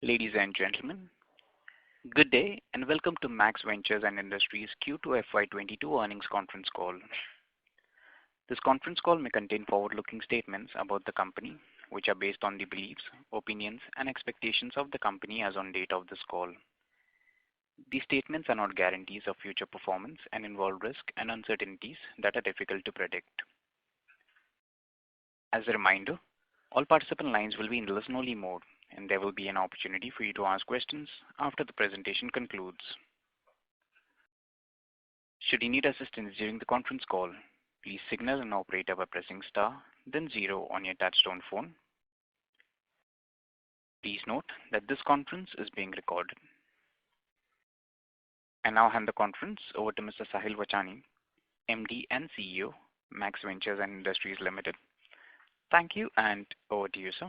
Ladies and gentlemen, good day and welcome to Max Ventures and Industries Q2 FY22 earnings conference call. This conference call may contain forward-looking statements about the company, which are based on the beliefs, opinions, and expectations of the company as on date of this call. These statements are not guarantees of future performance and involve risk and uncertainties that are difficult to predict. As a reminder, all participant lines will be in listen-only mode, and there will be an opportunity for you to ask questions after the presentation concludes. Should you need assistance during the conference call, please signal an operator by pressing star, then 0 on your touchtone phone. Please note that this conference is being recorded. I now hand the conference over to Mr. Sahil Vachani, MD and CEO, Max Ventures and Industries Limited. Thank you, and over to you, sir.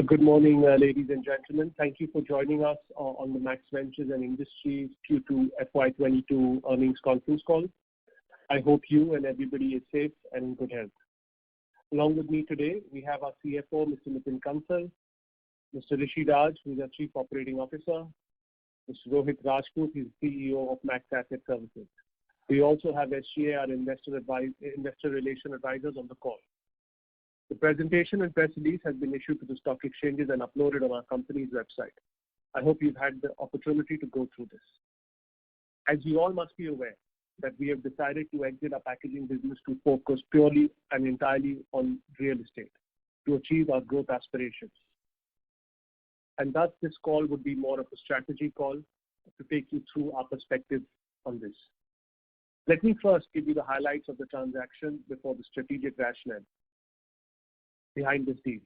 Good morning, ladies and gentlemen. Thank you for joining us on the Max Ventures and Industries Q2 FY22 earnings conference call. I hope you and everybody is safe and in good health. Along with me today, we have our CFO, Mr. Nitin Kansal, Mr. Rishi Raj, who is our Chief Operating Officer, Mr. Rohit Rajput, who is CEO of Max Asset Services. We also have SGA, our investor relation advisors, on the call. The presentation and press release has been issued to the stock exchanges and uploaded on our company's website. I hope you've had the opportunity to go through this. As you all must be aware that we have decided to exit our packaging business to focus purely and entirely on real estate to achieve our growth aspirations. And thus this call would be more of a strategy call to take you through our perspective on this. Let me first give you the highlights of the transaction before the strategic rationale behind this deal.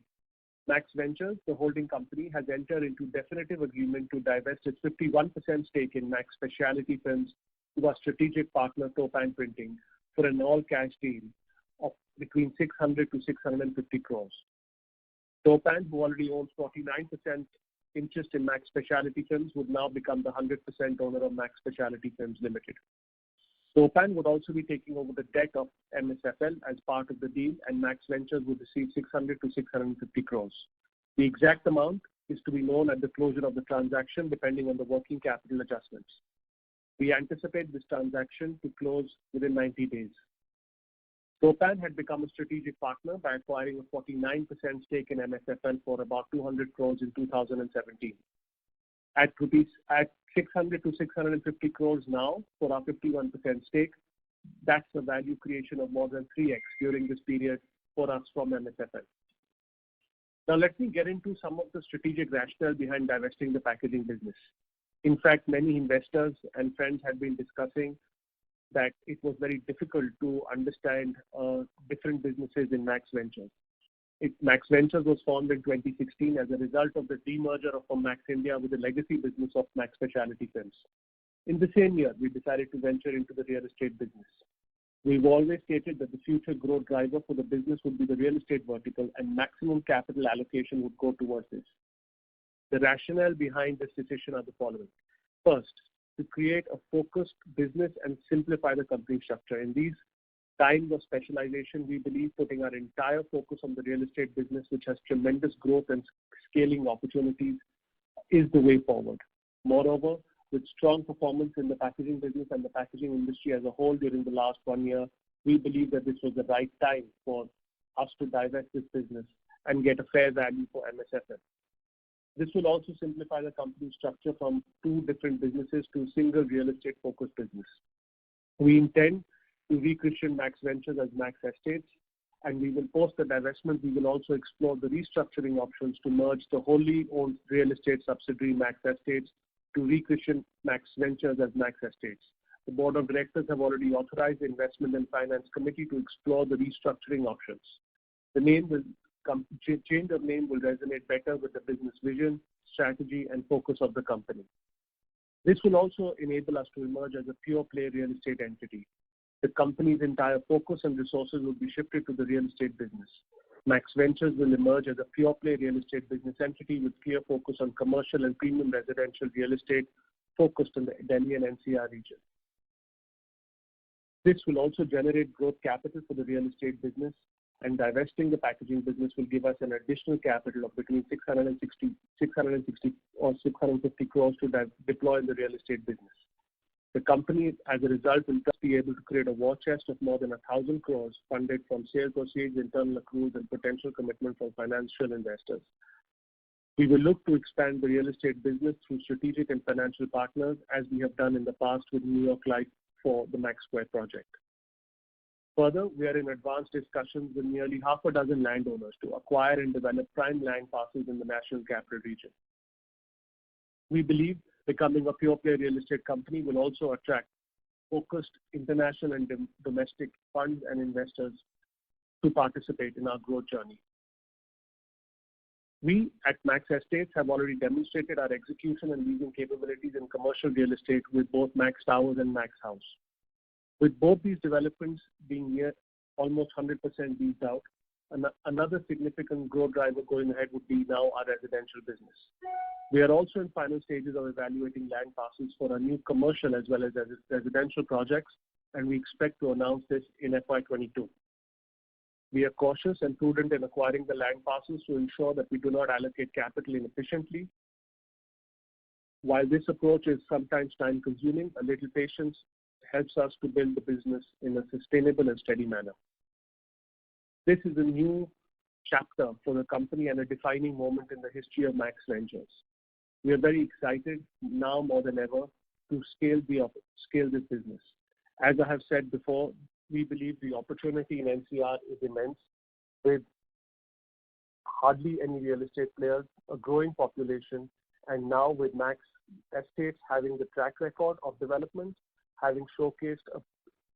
Max Ventures, the holding company, has entered into definitive agreement to divest its 51% stake in Max Specialty Films to our strategic partner Topan Printing for an all-cash deal of between 600 to 650 crores. Topan, who already owns 49% interest in Max Specialty Films, would now become the 100% owner of Max Specialty Films Limited. Topan would also be taking over the debt of MSFL as part of the deal, and Max Ventures would receive 600 to 650 crores. The exact amount is to be known at the closure of the transaction, depending on the working capital adjustments. We anticipate this transaction to close within 90 days. Topan had become a strategic partner by acquiring a 49% stake in MSFL for about 200 crores in 2017. At 600 to 650 crores now for our 51% stake, that's a value creation of more than 3x during this period for us from MSFL. Now let me get into some of the strategic rationale behind divesting the packaging business. In fact, many investors and friends have been discussing that it was very difficult to understand different businesses in Max Ventures. Max Ventures was formed in 2016 as a result of the demerger of Max India with the legacy business of Max Specialty Films. In the same year, we decided to venture into the real estate business. We've always stated that the future growth driver for the business would be the real estate vertical, and maximum capital allocation would go towards this. The rationale behind this decision are the following. First, to create a focused business and simplify the company structure. In these times of specialization, we believe putting our entire focus on the real estate business, which has tremendous growth and scaling opportunities, is the way forward. Moreover, with strong performance in the packaging business and the packaging industry as a whole during the last 1 year, we believe that this was the right time for us to divest this business and get a fair value for MSFL. This will also simplify the company structure from 2 different businesses to a single real estate focused business. We intend to rechristen Max Ventures as Max Estates, and we will post the divestment. We will also explore the restructuring options to merge the wholly owned real estate subsidiary Max Estates to rechristen Max Ventures as Max Estates. The board of directors have already authorized the investment and finance committee to explore the restructuring options. The change of name will resonate better with the business vision, strategy, and focus of the company. This will also enable us to emerge as a pure play real estate entity. The company's entire focus and resources will be shifted to the real estate business. Max Ventures will emerge as a pure play real estate business entity with clear focus on commercial and premium residential real estate focused on the Delhi and NCR region. This will also generate growth capital for the real estate business and divesting the packaging business will give us an additional capital of between 660 or 650 crores to deploy in the real estate business. The company, as a result, will thus be able to create a war chest of more than 1,000 crores funded from sale proceeds, internal accruals, and potential commitment from financial investors. We will look to expand the real estate business through strategic and financial partners, as we have done in the past with New York Life for the Max Square project. Further, we are in advanced discussions with nearly half a dozen landowners to acquire and develop prime land parcels in the National Capital Region. We believe becoming a pure-play real estate company will also attract focused international and domestic funds and investors to participate in our growth journey. We at Max Estates have already demonstrated our execution and leasing capabilities in commercial real estate with both Max Towers and Max House. With both these developments being near almost 100% leased out, another significant growth driver going ahead would be now our residential business. We are also in final stages of evaluating land parcels for our new commercial as well as residential projects, and we expect to announce this in FY22. We are cautious and prudent in acquiring the land parcels to ensure that we do not allocate capital inefficiently. While this approach is sometimes time-consuming, a little patience helps us to build the business in a sustainable and steady manner. This is a new chapter for the company and a defining moment in the history of Max Ventures. We are very excited now more than ever to scale this business. As I have said before, we believe the opportunity in NCR is immense, with hardly any real estate players, a growing population, and now with Max Estates having the track record of development, having showcased a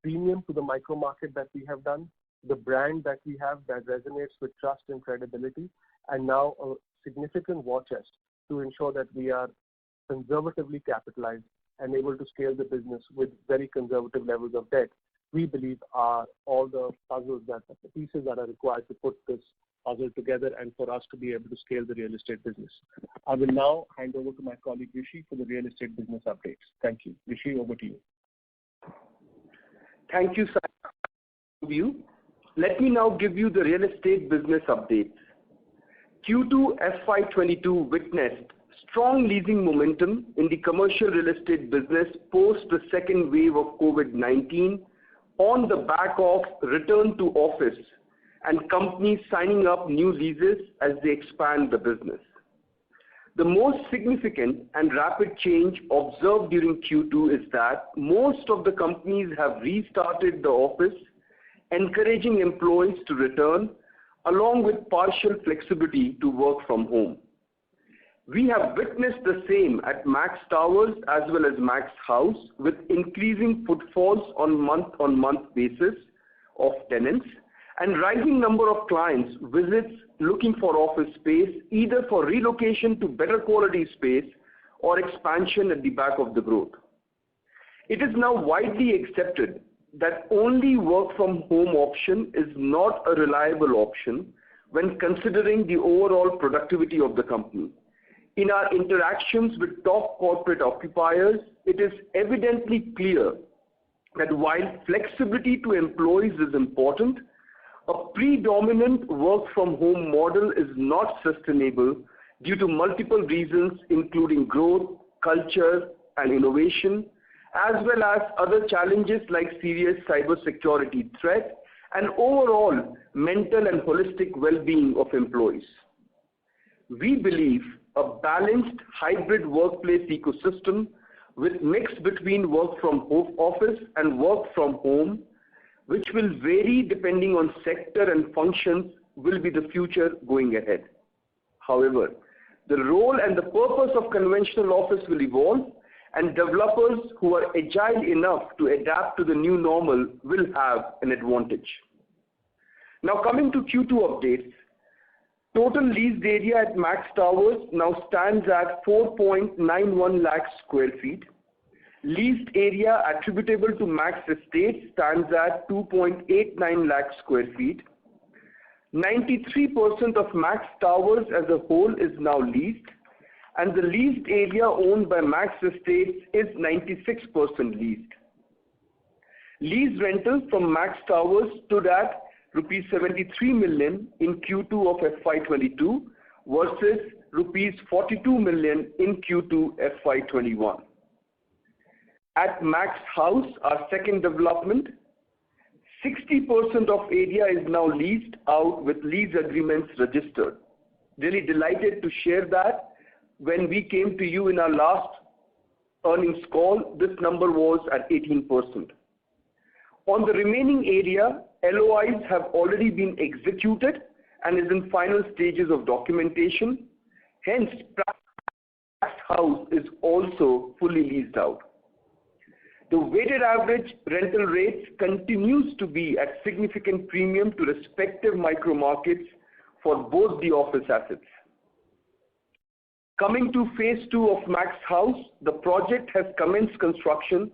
premium to the micro market that we have done, the brand that we have that resonates with trust and credibility, and now a significant war chest to ensure that we are conservatively capitalized and able to scale the business with very conservative levels of debt. We believe are all the pieces that are required to put this puzzle together and for us to be able to scale the real estate business. I will now hand over to my colleague Rishi for the real estate business updates. Thank you. Rishi, over to you. Thank you, sir. Let me now give you the real estate business updates. Q2 FY22 witnessed strong leasing momentum in the commercial real estate business post the second wave of COVID-19 on the back of return to office and companies signing up new leases as they expand the business. The most significant and rapid change observed during Q2 is that most of the companies have restarted the office, encouraging employees to return, along with partial flexibility to work from home. We have witnessed the same at Max Towers as well as Max House, with increasing footfalls on month-on-month basis of tenants and rising number of clients visits looking for office space, either for relocation to better quality space or expansion at the back of the growth. It is now widely accepted that only work from home option is not a reliable option when considering the overall productivity of the company. In our interactions with top corporate occupiers, it is evidently clear that while flexibility to employees is important, a predominant work from home model is not sustainable due to multiple reasons, including growth, culture, and innovation, as well as other challenges like serious cybersecurity threat and overall mental and holistic well-being of employees. We believe a balanced hybrid workplace ecosystem with mix between work from office and work from home, which will vary depending on sector and functions, will be the future going ahead. However, the role and the purpose of conventional office will evolve, and developers who are agile enough to adapt to the new normal will have an advantage. Now coming to Q2 updates, total leased area at Max Towers now stands at 4.91 lakh square feet. Leased area attributable to Max Estates stands at 2.89 lakh square feet. 93% of Max Towers as a whole is now leased, and the leased area owned by Max Estates is 96% leased. Lease rentals from Max Towers stood at rupees 73 million in Q2 of FY22 versus rupees 42 million in Q2 FY21. At Max House, our second development, 60% of area is now leased out with lease agreements registered. Really delighted to share that. When we came to you in our last earnings call, this number was at 18%. On the remaining area, LOIs have already been executed and is in final stages of documentation. Hence, Max House is also fully leased out. The weighted average rental rates continues to be at significant premium to respective micro markets for both the office assets. Coming to phase 2 of Max House, the project has commenced construction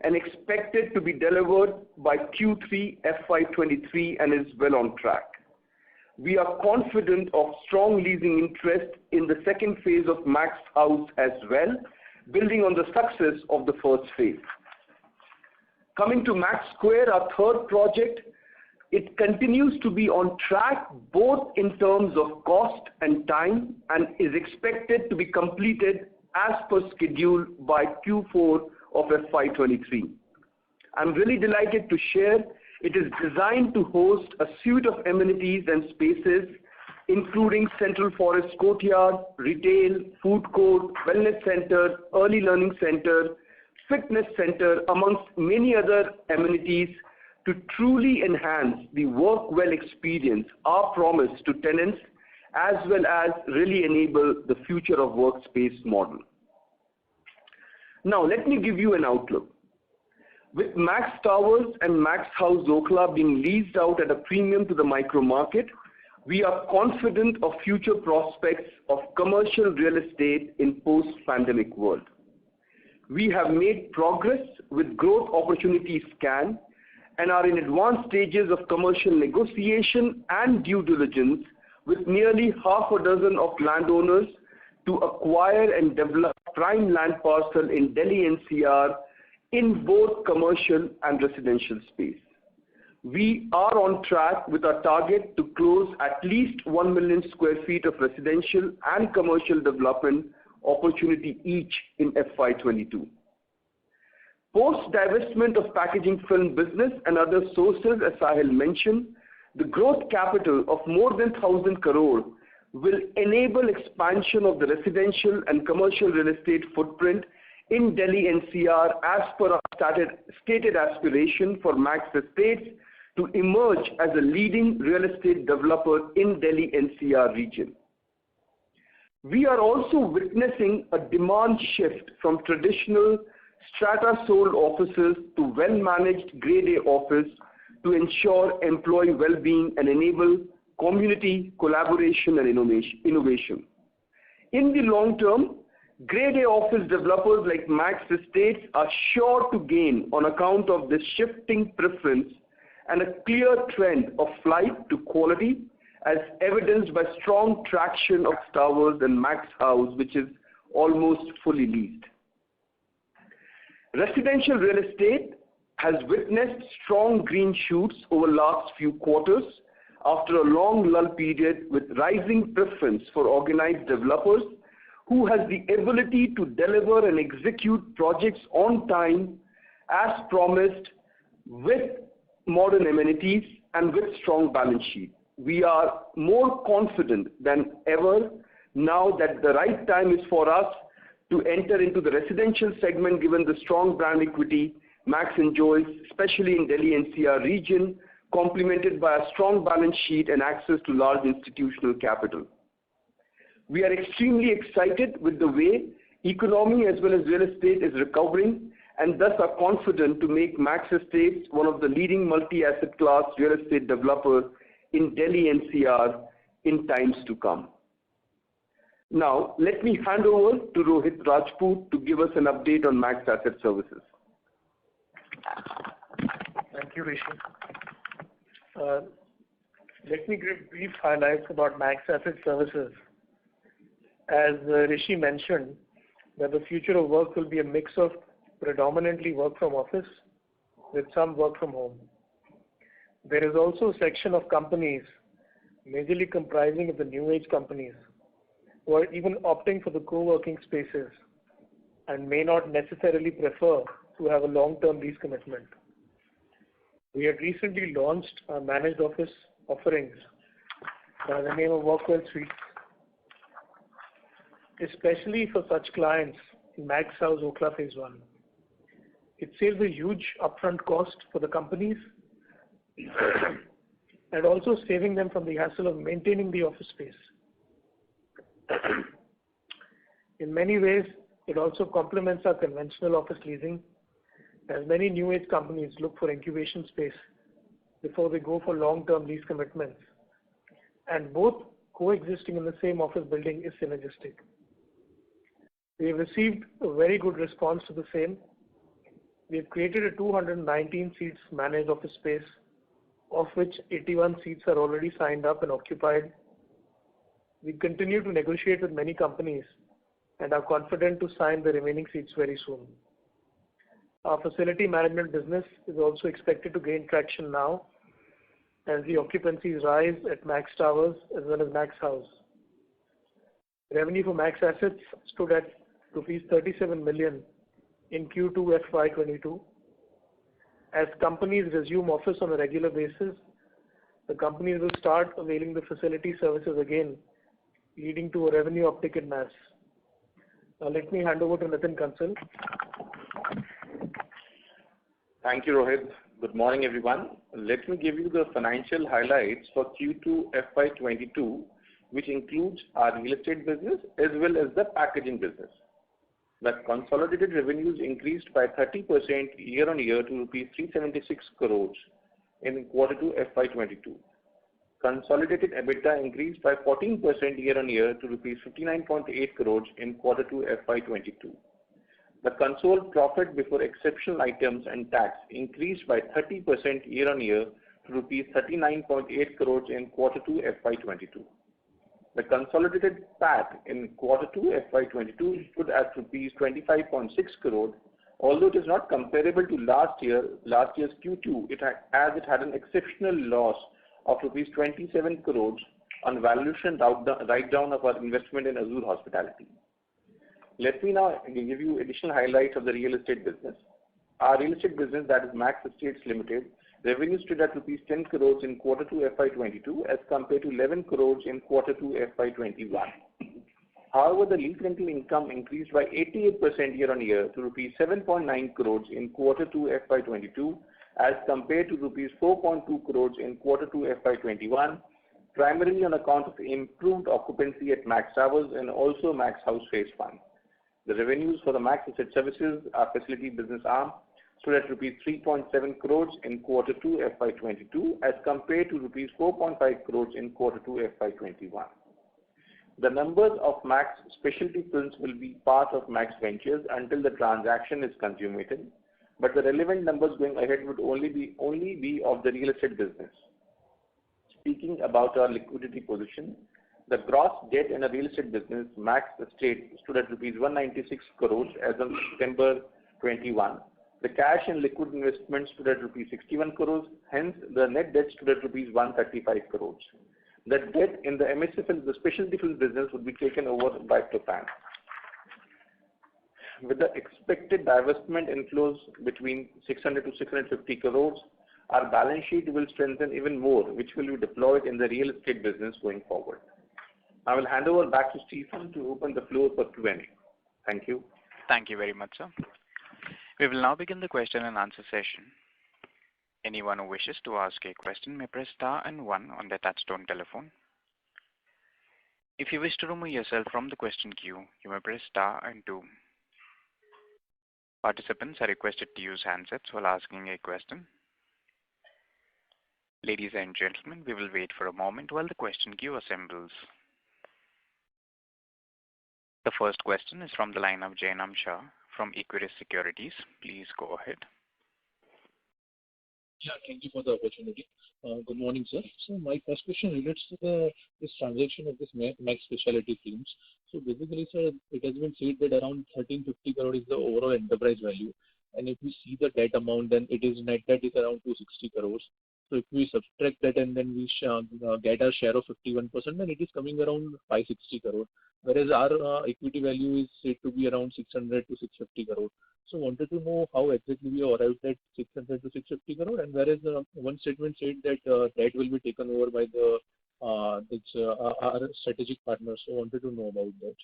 and expected to be delivered by Q3 FY23 and is well on track. We are confident of strong leasing interest in the second phase of Max House as well, building on the success of the first phase. Coming to Max Square, our third project, it continues to be on track both in terms of cost and time and is expected to be completed as per schedule by Q4 of FY23. I'm really delighted to share it is designed to host a suite of amenities and spaces including Central Forest Courtyard, retail, food court, wellness center, early learning center, fitness center, amongst many other amenities to truly enhance the work well experience, our promise to tenants, as well as really enable the future of workspace model. Now, let me give you an outlook. With Max Towers and Max House Okhla being leased out at a premium to the micro market, we are confident of future prospects of commercial real estate in post-pandemic world. We have made progress with growth opportunity scan and are in advanced stages of commercial negotiation and due diligence with nearly half a dozen of landowners to acquire and develop prime land parcel in Delhi NCR in both commercial and residential space. We are on track with our target to close at least 1 million square feet of residential and commercial development opportunity each in FY22. Post-divestment of packaging film business and other sources, as Sahil mentioned, the growth capital of more than 1,000 crore will enable expansion of the residential and commercial real estate footprint in Delhi NCR as per our stated aspiration for Max Estates to emerge as a leading real estate developer in Delhi NCR region. We are also witnessing a demand shift from traditional strata sold offices to well-managed Grade A office to ensure employee well-being and enable community collaboration and innovation. In the long term, Grade A office developers like Max Estates are sure to gain on account of this shifting preference and a clear trend of flight to quality as evidenced by strong traction of Towers and Max House, which is almost fully leased. Residential real estate has witnessed strong green shoots over last few quarters after a long lull period with rising preference for organized developers who has the ability to deliver and execute projects on time as promised with modern amenities and with strong balance sheet. We are more confident than ever now that the right time is for us to enter into the residential segment given the strong brand equity Max enjoys, especially in Delhi NCR region, complemented by a strong balance sheet and access to large institutional capital. We are extremely excited with the way economy as well as real estate is recovering and thus are confident to make Max Estates one of the leading multi-asset class real estate developer in Delhi NCR in times to come. Now, let me hand over to Rohit Rajput to give us an update on Max Asset Services. Thank you, Rishi. Let me give brief highlights about Max Asset Services. As Rishi mentioned, that the future of work will be a mix of predominantly work from office with some work from home. There is also a section of companies, majorly comprising of the new age companies, who are even opting for the co-working spaces and may not necessarily prefer to have a long-term lease commitment. We had recently launched our managed office offerings by the name of Workwell Suites, especially for such clients in Max House Okhla Phase 1. It saves a huge upfront cost for the companies and also saving them from the hassle of maintaining the office space. In many ways, it also complements our conventional office leasing, as many new age companies look for incubation space before they go for long-term lease commitments, and both coexisting in the same office building is synergistic. We have received a very good response to the same. We have created a 219 seats managed office space, of which 81 seats are already signed up and occupied. We continue to negotiate with many companies and are confident to sign the remaining seats very soon. Our facility management business is also expected to gain traction now as the occupancies rise at Max Towers as well as Max House. Revenue for Max Assets stood at rupees 37 million in Q2 FY22. As companies resume office on a regular basis, the companies will start availing the facility services again, leading to a revenue uptick in MAS. Now let me hand over to Nitin Kansal. Thank you, Rohit. Good morning, everyone. Let me give you the financial highlights for Q2 FY22, which includes our real estate business as well as the packaging business. The consolidated revenues increased by 30% year-on-year to rupees 376 crores in Q2 FY22. Consolidated EBITDA increased by 14% year-on-year to rupees 59.8 crores in Q2 FY22. The consolidated profit before exceptional items and tax increased by 30% year-on-year to rupees 39.8 crores in Q2 FY22. The consolidated PAT in Q2 FY22 stood at rupees 25.6 crore, although it is not comparable to last year's Q2, as it had an exceptional loss of rupees 27 crores on valuation write-down of our investment in Azure Hospitality. Let me now give you additional highlights of the real estate business. Our real estate business, that is Max Estates Limited, revenue stood at rupees 10 crores in Q2 FY22 as compared to 11 crores in Q2 FY21. However, the lease rental income increased by 88% year-on-year to rupees 7.9 crores in Q2 FY22 as compared to rupees 4.2 crores in Q2 FY21, primarily on account of improved occupancy at Max Towers and also Max House Phase 1. The revenues for the Max Asset Services, our facility business arm, stood at rupees 3.7 crores in Q2 FY22 as compared to rupees 4.5 crores in Q2 FY21. The numbers of Max Specialty Films will be part of Max Ventures until the transaction is consummated, but the relevant numbers going ahead would only be of the real estate business. Speaking about our liquidity position, the gross debt in a real estate business, Max Estate, stood at rupees 196 crores as of September 21. The cash and liquid investments stood at rupees 61 crores, hence the net debt stood at rupees 135 crores. The debt in the MSFL, the specialty film business, would be taken over by Topan. With the expected divestment inflows between 600 to 650 crores, our balance sheet will strengthen even more, which will be deployed in the real estate business going forward. I will hand over back to Stephen to open the floor for Q&A. Thank you. Thank you very much, sir. We will now begin the question and answer session. Anyone who wishes to ask a question may press star and 1 on their touchtone telephone. If you wish to remove yourself from the question queue, you may press star and 2. Participants are requested to use handsets while asking a question. Ladies and gentlemen, we will wait for a moment while the question queue assembles. The first question is from the line of Jainam Shah from Equirus Securities. Please go ahead. Yeah, thank you for the opportunity. Good morning, sir. So my first question relates to this transaction of this Max Specialty Films. So basically, sir, it has been said that around 1350 crore is the overall enterprise value. And if we see the debt amount, then it is net debt is around 260 crores. So if we subtract that and then we get our share of 51%, then it is coming around 560 crore, whereas our equity value is said to be around 600 to 650 crore. So wanted to know how exactly we arrived at 600 to 650 crore, and whereas one statement said that that will be taken over by the our strategic partners. So wanted to know about that.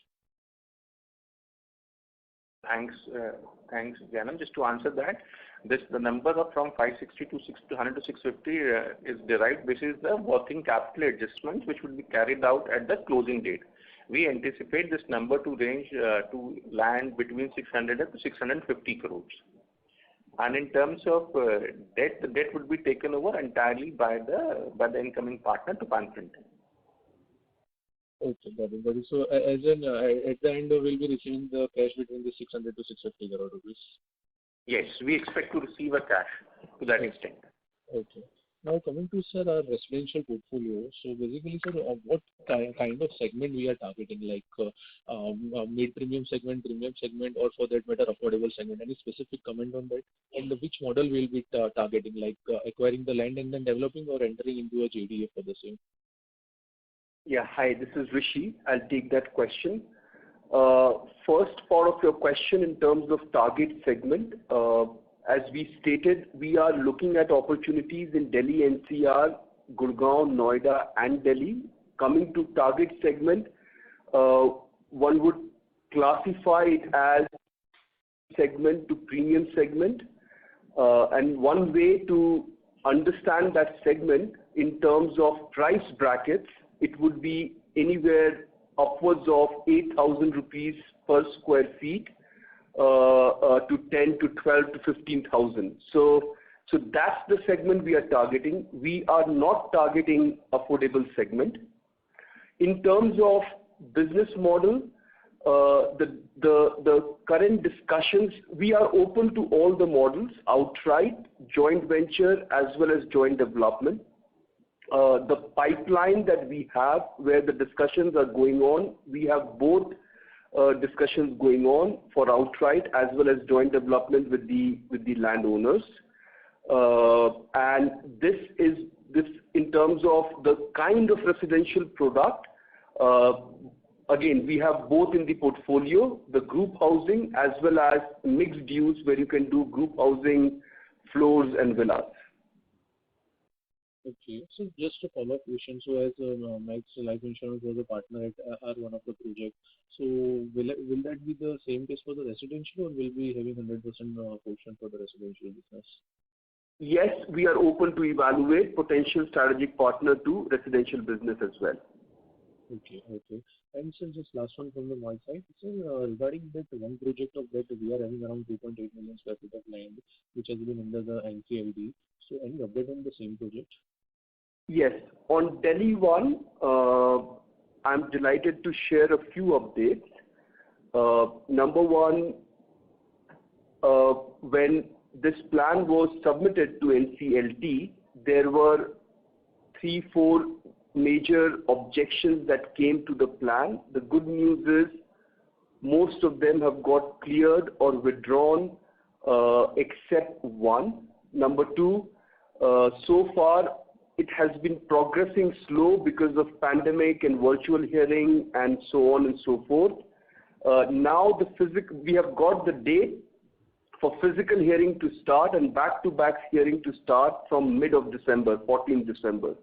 Thanks, Janam. Just to answer that, the number from 560 to 600 to 650 is derived basis the working capital adjustments which would be carried out at the closing date. We anticipate this number to range to land between 600 to 650 crores. And in terms of debt, the debt would be taken over entirely by the incoming partner, Tupan Printing. Okay, got it. So as in at the end we'll be receiving the cash between the 600 to 650 crore rupees. Yes, we expect to receive a cash to that extent. Okay. Now coming to, sir, our residential portfolio. So basically, sir, what kind of segment we are targeting, like mid-premium segment, premium segment, or for that matter, affordable segment? Any specific comment on that? And which model we'll be targeting, like acquiring the land and then developing, or entering into a JDA for the same? Yeah, hi, this is Rishi. I'll take that question. First part of your question in terms of target segment, as we stated, we are looking at opportunities in Delhi NCR, Gurgaon, Noida, and Delhi. Coming to target segment, one would classify it as segment to premium segment. And one way to understand that segment in terms of price brackets, it would be anywhere upwards of 8,000 rupees per square feet to 10 to 12 to 15,000. So that's the segment we are targeting. We are not targeting affordable segment. In terms of business model, the current discussions, we are open to all the models, outright, joint venture, as well as joint development. The pipeline that we have, where the discussions are going on, we have both discussions going on for outright as well as joint development with the landowners. And this in terms of the kind of residential product. Again, we have both in the portfolio, the group housing as well as mixed use, where you can do group housing, floors, and villas. Okay, so just a follow-up question. So as Max Life Insurance was a partner at one of the projects, so will that be the same case for the residential, or will we having 100% portion for the residential business? Yes, we are open to evaluate potential strategic partner to residential business as well. Okay. And so just last one from my side. So regarding that one project of that, we are having around 2.8 million square feet of land, which has been under the NCLT. So any update on the same project? Yes. On Delhi one, I'm delighted to share a few updates. Number one, when this plan was submitted to NCLT, there were 3-4 major objections that came to the plan. The good news is most of them have got cleared or withdrawn, except one. Number two, so far it has been progressing slow because of pandemic and virtual hearing and so on and so forth. Now we have got the date for physical hearing to start and back-to-back hearing to start from mid of December, 14th December.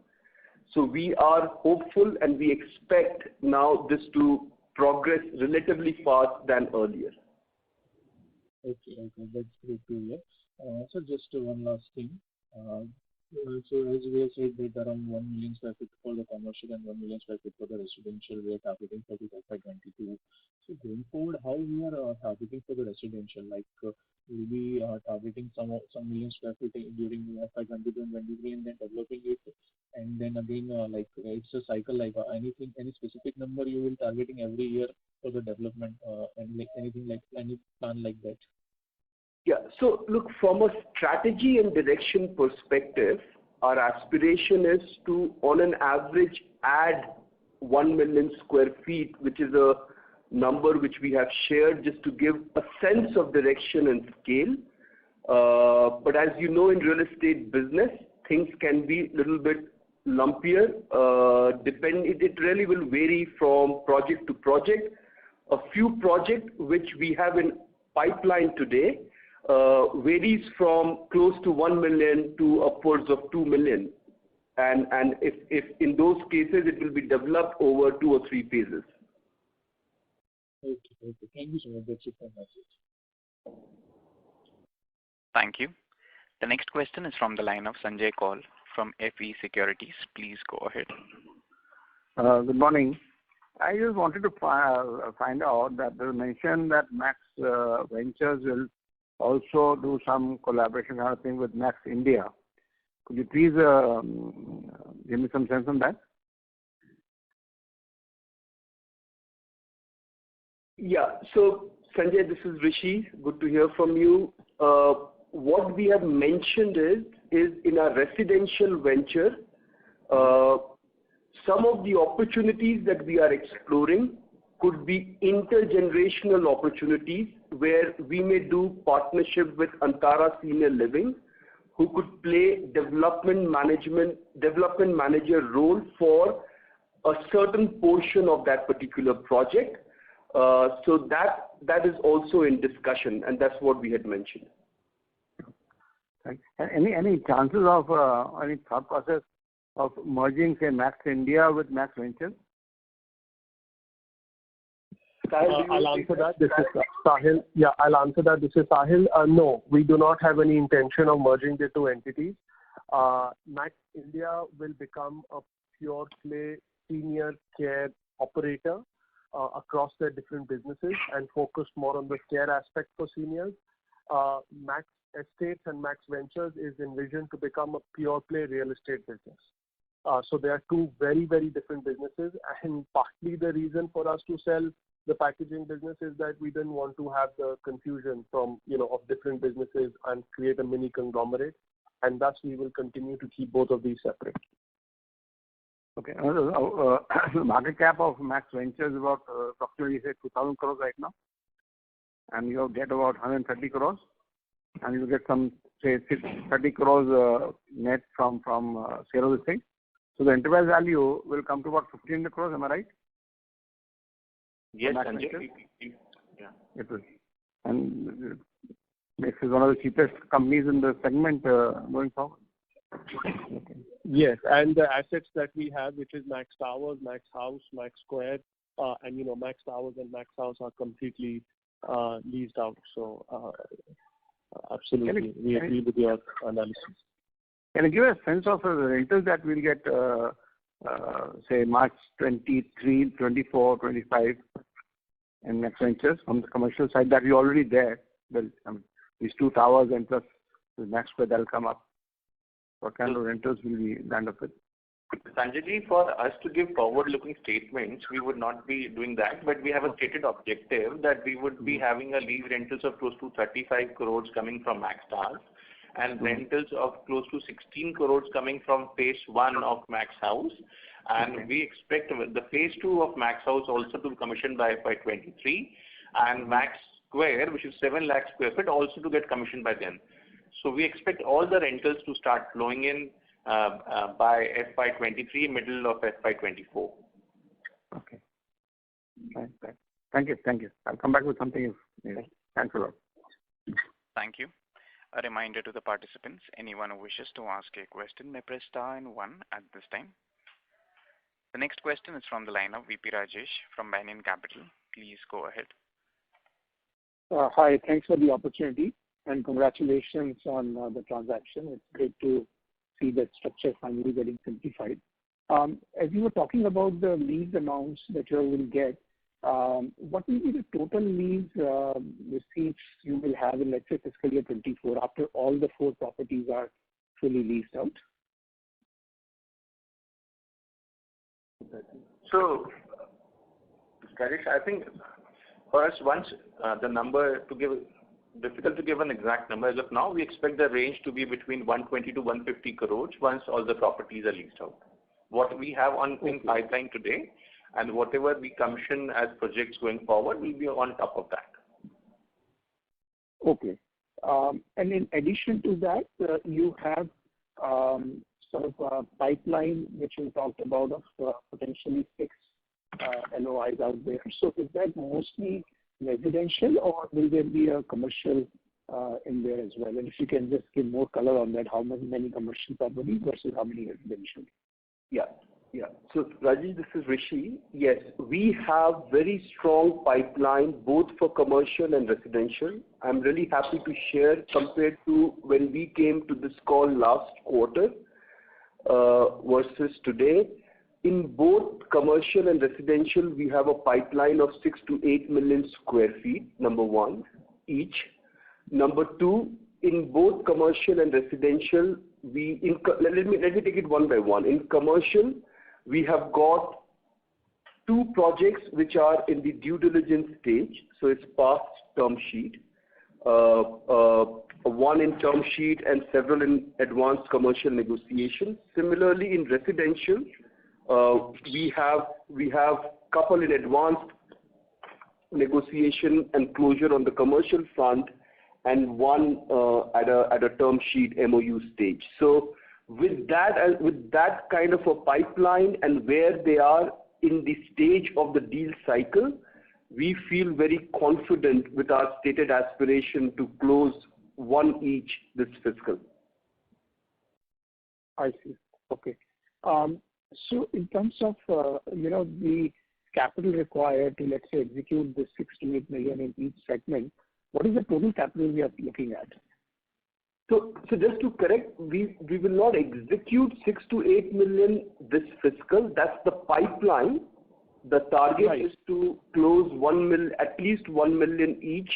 So we are hopeful and we expect now this to progress relatively fast than earlier. Okay, that's great to hear. So just one last thing. So as we have said that around 1 million square feet for the commercial and 1 million square feet for the residential, we are targeting for the FY22. So going forward, how we are targeting for the residential? Like we'll be targeting some million square feet during FY22 and 23, and then developing it, and then again like it's a cycle. Like any specific number you will targeting every year for the development, and like anything like any plan like that? Yeah. So look, from a strategy and direction perspective, our aspiration is to, on an average, add 1 million square feet, which is a number which we have shared just to give a sense of direction and scale. But as you know, in real estate business, things can be a little bit lumpier. It really will vary from project to project. A few projects which we have in pipeline today varies from close to 1 million to upwards of 2 million. And if in those cases, it will be developed over 2 or 3 phases. Okay. Thank you so much. That's it from my side. Thank you. The next question is from the line of Sanjay Kaul from FE Securities. Please go ahead. Good morning. I just wanted to find out that they mentioned that Max Ventures will also do some collaboration kind of thing with Max India. Could you please give me some sense on that? Yeah. So, Sanjay, this is Rishi. Good to hear from you. What we have mentioned is in our residential venture, some of the opportunities that we are exploring could be intergenerational opportunities where we may do partnership with Antara Senior Living, who could play development manager role for a certain portion of that particular project. So that is also in discussion, and that's what we had mentioned. Any chances of any thought process of merging, say, Max India with Max Ventures? I'll answer that. This is Sahil. Yeah, I'll answer that. This is Sahil. No, we do not have any intention of merging the two entities. Max India will become a pure play senior care operator across their different businesses and focus more on the care aspect for seniors. Max Estates and Max Ventures is envisioned to become a pure play real estate business. So they are two very, very different businesses, and partly the reason for us to sell the packaging business is that we didn't want to have the confusion from, of different businesses and create a mini conglomerate, and thus we will continue to keep both of these separate. Okay. The market cap of Max Ventures is about approximately, say, 2,000 crores right now, and you'll get about 130 crores, and you'll get some, say, 30 crores net from sale of this thing. So the enterprise value will come to about 1,500 crores, am I right? Yes, Sanjay. Yeah. It will. And Max is one of the cheapest companies in the segment going forward. Okay. Yes, and the assets that we have, which is Max Towers, Max House, Max Square, and Max Towers and Max House are completely leased out. So absolutely, we agree with your analysis. Can you give a sense of the rentals that we'll get, say, March 23, 24, 25 in Max Ventures from the commercial side that we already there? These two towers and plus the Max Square that will come up. What kind of rentals will we land up with? Sanjay, for us to give forward-looking statements, we would not be doing that, but we have a stated objective that we would be having a lease rentals of close to 35 crores coming from Max Towers and rentals of close to 16 crores coming from phase 1 of Max House. And we expect the phase 2 of Max House also to be commissioned by FY23, and Max Square, which is 7 lakh square feet, also to get commissioned by then. So we expect all the rentals to start flowing in by FY23, middle of FY24. Okay. Right. Thank you. I'll come back with something if needed. Thanks a lot. Thank you. A reminder to the participants, anyone who wishes to ask a question may press star and 1 at this time. The next question is from the line of VP Rajesh from Banyan Capital. Please go ahead. Hi, thanks for the opportunity and congratulations on the transaction. It's great to see that structure finally getting simplified. As you were talking about the lease amounts that you will get, what will be the total lease receipts you will have in, let's say, fiscal year 24 after all the 4 properties are fully leased out? So, Rajesh, I think for us, once the number difficult to give an exact number as of now, we expect the range to be between 120 to 150 crores once all the properties are leased out. What we have in pipeline today and whatever we commission as projects going forward will be on top of that. Okay. And in addition to that, you have sort of pipeline which you talked about of potentially 6 LOIs out there. So is that mostly residential, or will there be a commercial in there as well? And if you can just give more color on that, how many commercial properties versus how many residential? Yeah. So Rajesh, this is Rishi. Yes, we have very strong pipeline both for commercial and residential. I'm really happy to share compared to when we came to this call last quarter versus today. In both commercial and residential, we have a pipeline of 6 to 8 million square feet, number one, each. Number two, in both commercial and residential, let me take it one by one. In commercial, we have got 2 projects which are in the due diligence stage, so it's past term sheet. One in term sheet and several in advanced commercial negotiations. Similarly, in residential, we have couple in advanced negotiation and closure on the commercial front, and one at a term sheet MOU stage. So with that kind of a pipeline and where they are in the stage of the deal cycle, we feel very confident with our stated aspiration to close 1 each this fiscal. I see. Okay. So in terms of the capital required to, let's say, execute the 6 to 8 million in each segment, what is the total capital we are looking at? So just to correct, we will not execute 6 to 8 million this fiscal. That's the pipeline. The target is to close at least 1 million each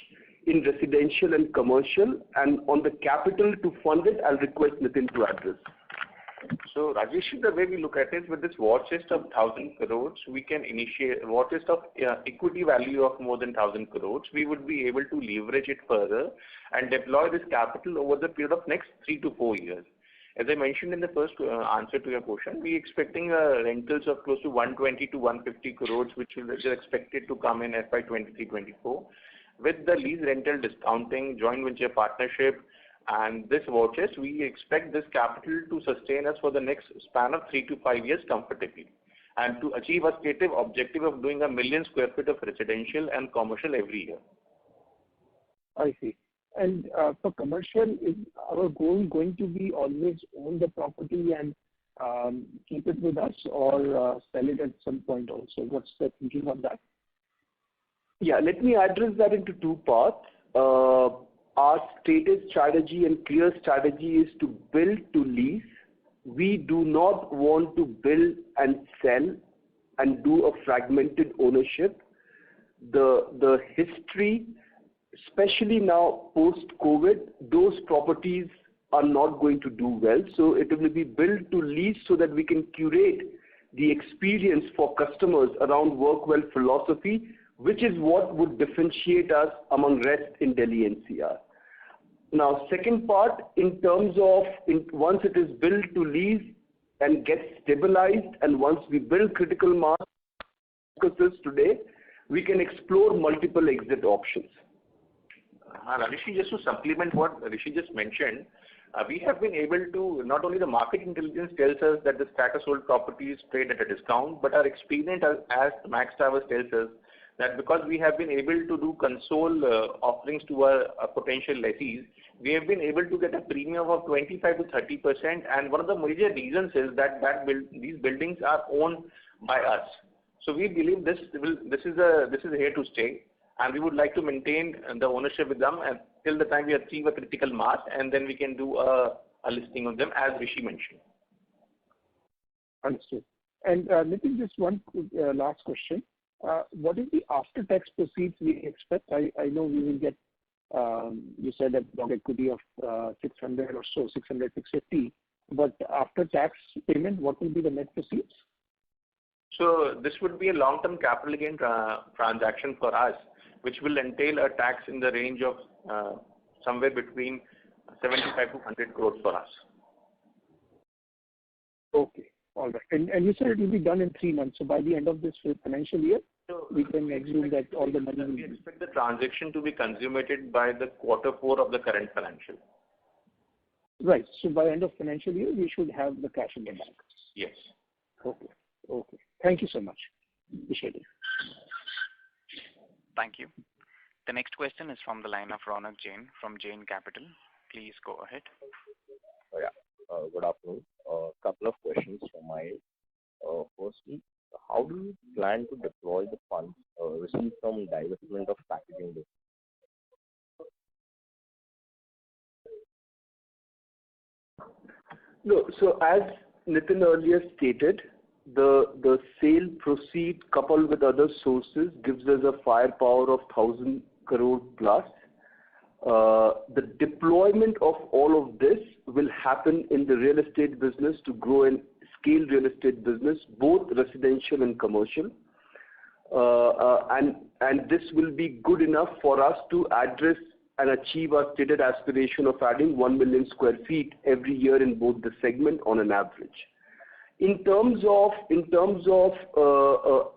in residential and commercial. And on the capital to fund it, I'll request Nitin to address. So Rajesh, the way we look at it, with this war chest of 1,000 crores, we can initiate war chest of equity value of more than 1,000 crores. We would be able to leverage it further and deploy this capital over the period of next 3 to 4 years. As I mentioned in the first answer to your question, we are expecting rentals of close to 120 to 150 crores, which is expected to come in FY 23-24. With the lease rental discounting, joint venture partnership, and this war chest, we expect this capital to sustain us for the next span of 3 to 5 years comfortably, and to achieve a stated objective of doing 1 million square feet of residential and commercial every year. I see. And for commercial, is our goal going to be always own the property and keep it with us, or sell it at some point also? What's the thinking on that? Yeah, let me address that into 2 parts. Our stated strategy and clear strategy is to build to lease. We do not want to build and sell and do a fragmented ownership. The history, especially now post-COVID, those properties are not going to do well. So it will be built to lease so that we can curate the experience for customers around work well philosophy, which is what would differentiate us among rest in Delhi NCR. Now, second part, in terms of once it is built to lease and gets stabilized, and once we build critical mass today, we can explore multiple exit options. Rishi, just to supplement what Rishi just mentioned, we have been able to, not only the market intelligence tells us that the status sold properties trade at a discount, but our experience as Max Towers tells us that because we have been able to do console offerings to our potential lessees, we have been able to get a premium of 25 to 30%, and one of the major reasons is that these buildings are owned by us. So we believe this is here to stay, and we would like to maintain the ownership with them until the time we achieve a critical mass, and then we can do a listing of them, as Rishi mentioned. Understood. And Nitin, just one last question. What is the after-tax proceeds we expect? I know we will get, you said that block equity of 600 or so, 600, 650. But after tax payment, what will be the net proceeds? So this would be a long-term capital gain transaction for us, which will entail a tax in the range of somewhere between 75 to 100 crores for us. Okay. All right. And you said it will be done in 3 months. So by the end of this financial year, we can assume that all the money will be... We expect the transaction to be consummated by the Q4 of the current financial. Right. So by end of financial year, we should have the cash in the bank. Yes. Okay. Okay. Thank you so much. Appreciate it. Thank you. The next question is from the line of Ronak Jain from Jain Capital. Please go ahead. Good afternoon. Couple of questions from my end. Firstly, how do you plan to deploy the funds received from divestment of packaging business? No, so as Nitin earlier stated, the sale proceed coupled with other sources gives us a firepower of 1,000 crore plus. The deployment of all of this will happen in the real estate business to grow and scale real estate business, both residential and commercial. And this will be good enough for us to address and achieve our stated aspiration of adding 1 million square feet every year in both the segment on an average. In terms of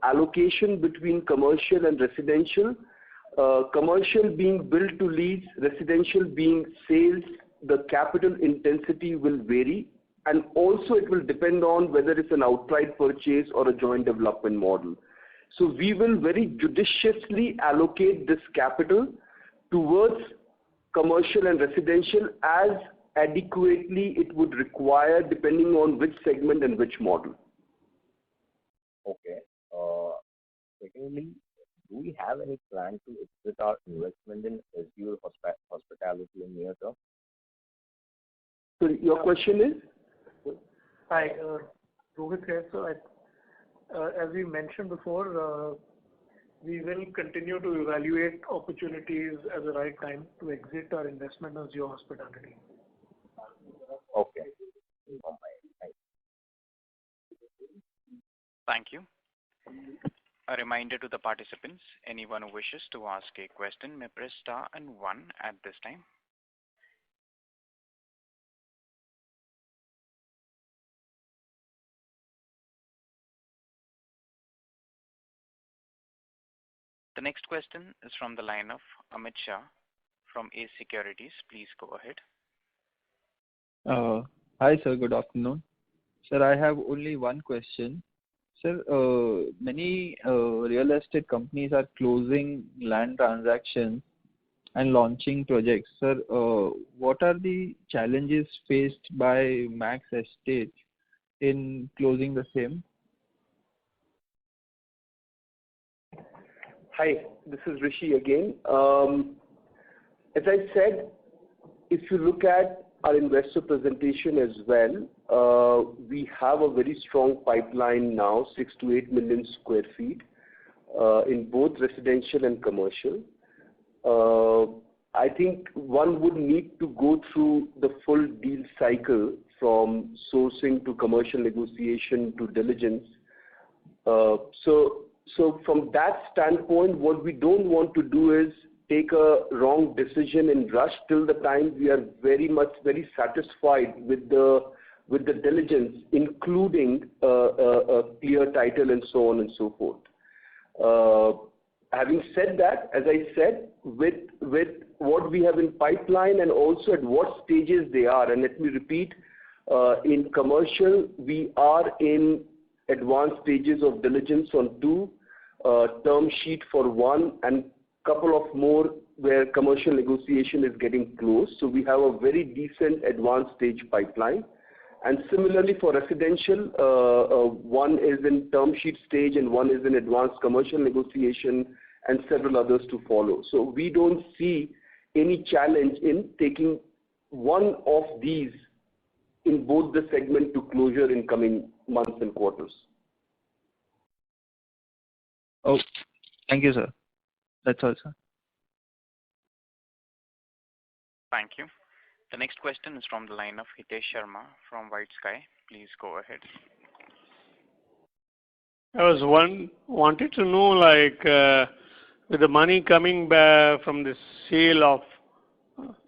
allocation between commercial and residential, commercial being built to lease, residential being sales, the capital intensity will vary, and also it will depend on whether it's an outright purchase or a joint development model. So we will very judiciously allocate this capital towards commercial and residential as adequately it would require depending on which segment and which model. Okay. Secondly, do we have any plan to exit our investment in Azure Hospitality in near term? So your question is? Hi, Rohit here. So as we mentioned before, we will continue to evaluate opportunities at the right time to exit our investment in Azure Hospitality. Okay. Thank you. A reminder to the participants, anyone who wishes to ask a question may press star and 1 at this time. The next question is from the line of Amit Shah from ACE Securities. Please go ahead. Hi, sir. Good afternoon. Sir, I have only one question. Sir, many real estate companies are closing land transactions and launching projects. Sir, what are the challenges faced by Max Estates in closing the same? Hi, this is Rishi again. As I said, if you look at our investor presentation as well, we have a very strong pipeline now, 6 to 8 million square feet in both residential and commercial. I think one would need to go through the full deal cycle from sourcing to commercial negotiation to diligence. So from that standpoint, what we don't want to do is take a wrong decision and rush till the time we are very satisfied with the diligence, including a clear title and so on and so forth. Having said that, as I said, with what we have in pipeline and also at what stages they are, and let me repeat, in commercial, we are in advanced stages of diligence on 2, term sheet for 1, and couple of more where commercial negotiation is getting close. So we have a very decent advanced stage pipeline. And similarly for residential, 1 is in term sheet stage and 1 is in advanced commercial negotiation and several others to follow. So we don't see any challenge in taking one of these in both the segment to closure in coming months and quarters. Oh, thank you, sir. That's all, sir. Thank you. The next question is from the line of Hitesh Sharma from White Sky. Please go ahead. I was wanted to know, like, with the money coming back from the sale of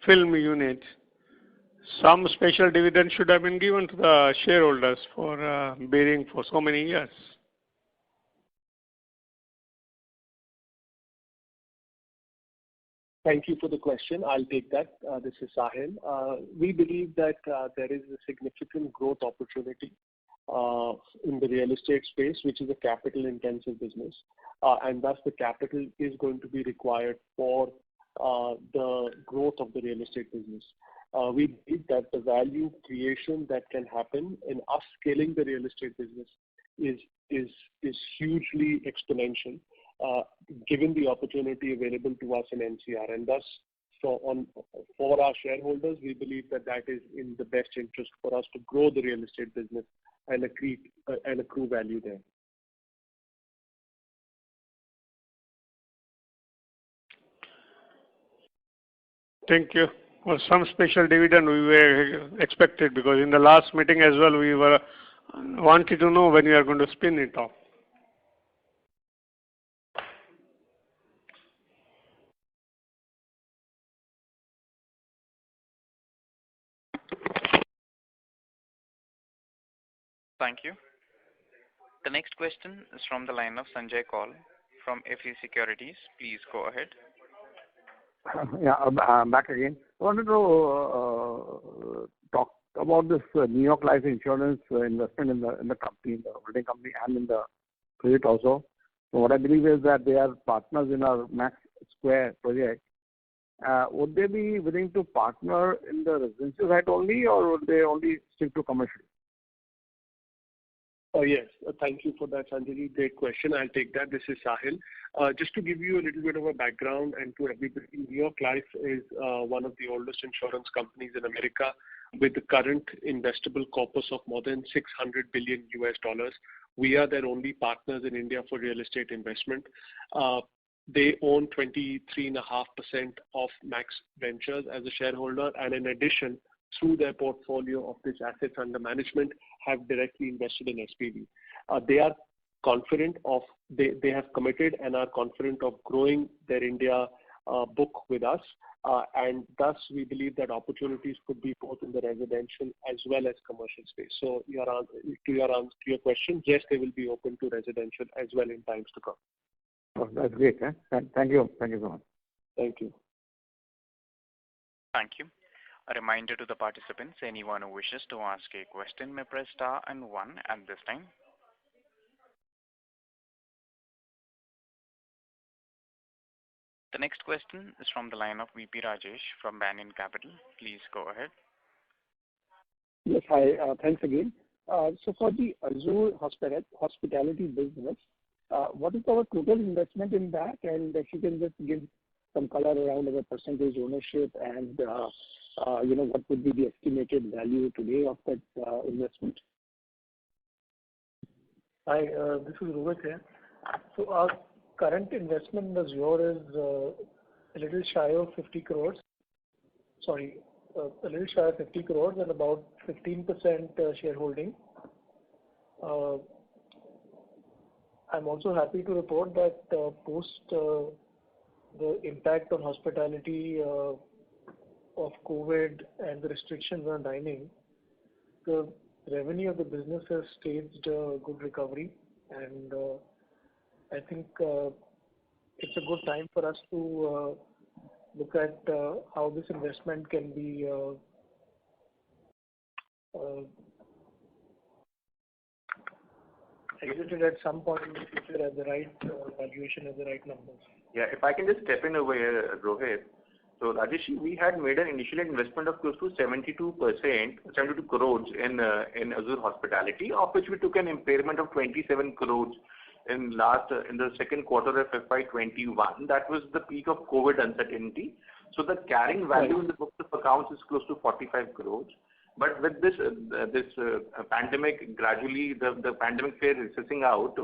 film unit, some special dividend should have been given to the shareholders for bearing for so many years. Thank you for the question. I'll take that. This is Sahil. We believe that there is a significant growth opportunity in the real estate space, which is a capital-intensive business, and thus the capital is going to be required for the growth of the real estate business. We believe that the value creation that can happen in us scaling the real estate business is hugely exponential, given the opportunity available to us in NCR, and thus for our shareholders, we believe that is in the best interest for us to grow the real estate business and accrue value there. Thank you. Well, some special dividend we were expected, because in the last meeting as well we were wanted to know when you are going to spin it off. Thank you. The next question is from the line of Sanjay Kaul from FE Securities. Please go ahead. Yeah, back again. I wanted to talk about this New York Life Insurance investment in the company, in the holding company, and in the credit also. So what I believe is that they are partners in our Max Square project. Would they be willing to partner in the residential side only, or would they only stick to commercial? Yes, thank you for that, Sanjay. Great question. I'll take that. This is Sahil. Just to give you a little bit of a background and to everybody, New York Life is one of the oldest insurance companies in America with the current investable corpus of more than $600 billion US. We are their only partners in India for real estate investment. They own 23.5% of Max Ventures as a shareholder, and in addition, through their portfolio of these assets under management, have directly invested in SPV. They are confident of, they have committed and are confident of growing their India book with us, and thus we believe that opportunities could be both in the residential as well as commercial space. So to your question, yes, they will be open to residential as well in times to come. Oh, that's great. Thank you. Thank you so much. Thank you. Thank you. A reminder to the participants, anyone who wishes to ask a question may press star and 1 at this time. The next question is from the line of VP Rajesh from Banyan Capital. Please go ahead. Yes, hi. Thanks again. So for the Azure hospitality business, what is our total investment in that? And if you can just give some color around our percentage ownership and what would be the estimated value today of that investment? Hi, this is Rohit here. So our current investment in Azure is a little shy of 50 crores. Sorry, a little shy of 50 crores and about 15% shareholding. I'm also happy to report that post the impact on hospitality of COVID and the restrictions on dining, the revenue of the business has staged a good recovery, and I think it's a good time for us to look at how this investment can be exited at some point in the future at the right valuation, at the right numbers. Yeah, if I can just step in over here, Rohit. So Rajesh, we had made an initial investment of close to 72 crores in Azure Hospitality, of which we took an impairment of 27 crores in the second quarter of FY21. That was the peak of COVID uncertainty. So the carrying value in the books of accounts is close to 45 crores. But with this pandemic, gradually the pandemic phase is recessing out,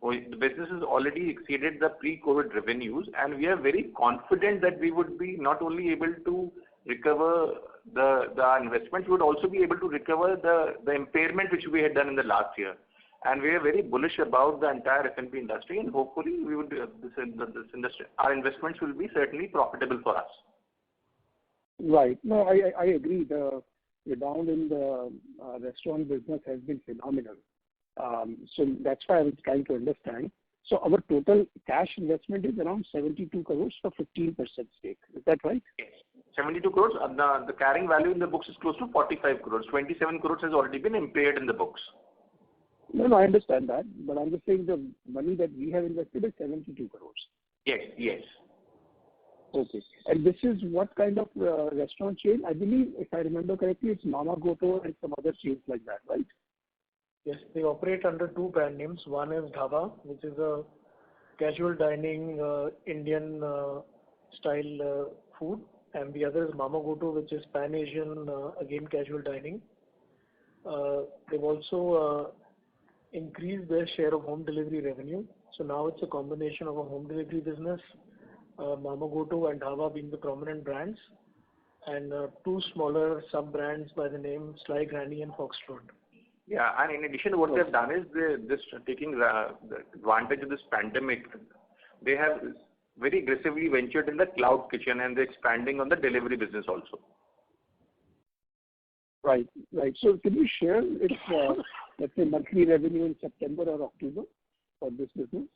the business has already exceeded the pre-COVID revenues, and we are very confident that we would be not only able to recover the investment, we would also be able to recover the impairment which we had done in the last year. And we are very bullish about the entire F&B industry, and hopefully we would this industry, our investments will be certainly profitable for us. Right. No, I agree. The rebound in the restaurant business has been phenomenal. So that's why I was trying to understand. So our total cash investment is around 72 crores for 15% stake. Is that right? Yes. 72 crores. The carrying value in the books is close to 45 crores. 27 crores has already been impaired in the books. No, I understand that, but I'm just saying the money that we have invested is 72 crores. Yes. Okay. And this is what kind of restaurant chain? I believe, if I remember correctly, it's Mama Goto and some other chains like that, right? Yes, they operate under two brand names. One is Dhaba, which is a casual dining Indian style food, and the other is Mama Goto, which is Pan-Asian, again casual dining. They've also increased their share of home delivery revenue. So now it's a combination of a home delivery business, Mama Goto and Dhaba being the prominent brands, and two smaller sub-brands by the name Sly Granny and Foxtrot. Yeah, and in addition, what they've done is taking the advantage of this pandemic. They have very aggressively ventured in the cloud kitchen, and they're expanding on the delivery business also. Right. So can you share its, let's say, monthly revenue in September or October for this business?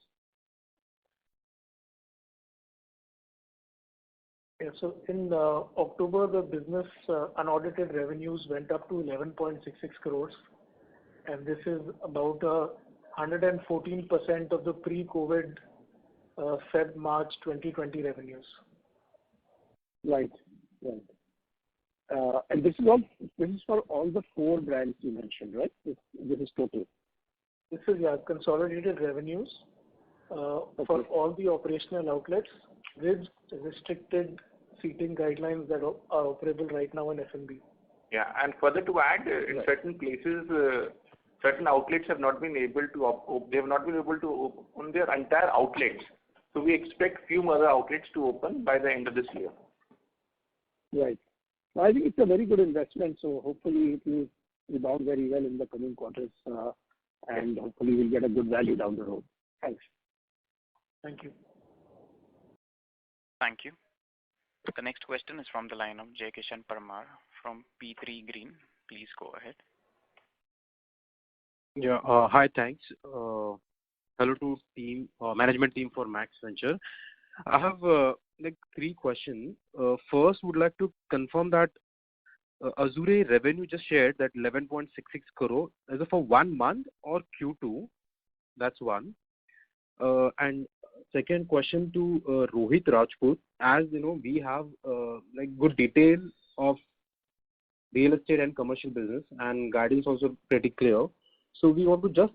Yeah, so in October, the business unaudited revenues went up to 11.66 crores. And this is about 114% of the pre-COVID Feb-March 2020 revenues. Right. And this is for all the four brands you mentioned, right? This is total. This is consolidated revenues for all the operational outlets with restricted seating guidelines that are operable right now in F&B. Yeah, and further to add, in certain places, certain outlets have not been able to they have not been able to open their entire outlets. So we expect few other outlets to open by the end of this year. Right. I think it's a very good investment. So hopefully it will rebound very well in the coming quarters, and hopefully we'll get a good value down the road. Thanks. Thank you. Thank you. The next question is from the line of Jay Kishan Parmar from P3 Green. Please go ahead. Yeah. Hi. Thanks. Hello to team, management team for Max Venture. I have three questions. First, would like to confirm that Azure revenue just shared that 11.66 crore is it for 1 month or Q2? That's one. And second question to Rohit Rajput. As you know, we have good detail of real estate and commercial business, and guidance also pretty clear. So we want to just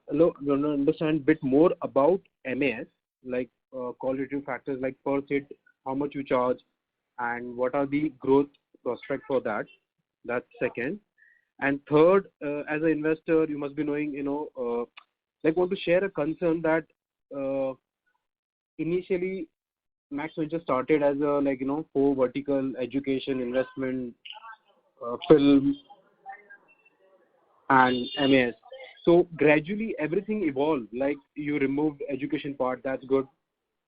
understand a bit more about MAS, like qualitative factors like per seat, how much you charge, and what are the growth prospects for that. That's second. And third, as an investor, you must be knowing, want to share a concern that initially Max Venture started as a four vertical: education, investment, film, and MAS. So gradually everything evolved. Like you removed education part, that's good.